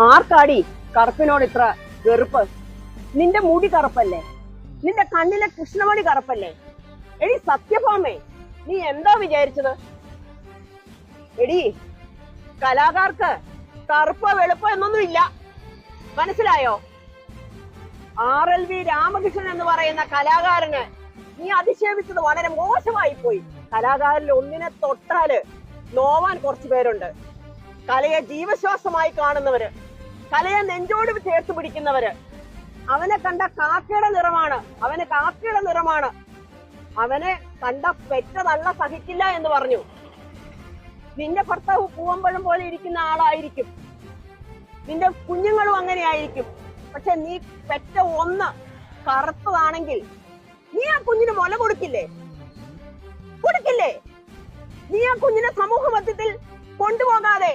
ആർക്കാടി കറുപ്പിനോട് ഇത്ര വെറുപ്പ്? നിന്റെ മുടി കറുപ്പല്ലേ? നിന്റെ കണ്ണിലെ കൃഷ്ണമണി കറുപ്പല്ലേ? എടി സത്യഭാമേ, നീ എന്താ വിചാരിച്ചത്? എടി, കലാകാർക്ക് കറുപ്പ് വെളുപ്പ് എന്നൊന്നും ഇല്ല, മനസ്സിലായോ? RLV രാമകൃഷ്ണൻ എന്ന് പറയുന്ന കലാകാരന് നീ അധിക്ഷേപിച്ചത് വളരെ മോശമായി പോയി. കലാകാരിൽ ഒന്നിനെ തൊട്ടാല് നോവാൻ കുറച്ചു പേരുണ്ട്. കലയെ ജീവശ്വാസമായി കാണുന്നവര്, കലയെ നെഞ്ചോട് ചേർത്ത് പിടിക്കുന്നവര്. അവനെ കണ്ട കാക്കയുടെ നിറമാണ്, അവന് കാക്കയുടെ നിറമാണ്, അവനെ കണ്ട പെറ്റതള്ള സഹിക്കില്ല എന്ന് പറഞ്ഞു. നിന്റെ ഭർത്താവ് പൂവമ്പഴം പോലെ ഇരിക്കുന്ന ആളായിരിക്കും, നിന്റെ കുഞ്ഞുങ്ങളും അങ്ങനെ ആയിരിക്കും. പക്ഷെ നീ പെറ്റ ഒന്ന് കറുത്തതാണെങ്കിൽ നീ ആ കുഞ്ഞിന് മുല കൊടുക്കില്ലേ? കൊടുക്കില്ലേ? നീ ആ കുഞ്ഞിനെ സമൂഹ മധ്യത്തിൽ കൊണ്ടുപോകാതെ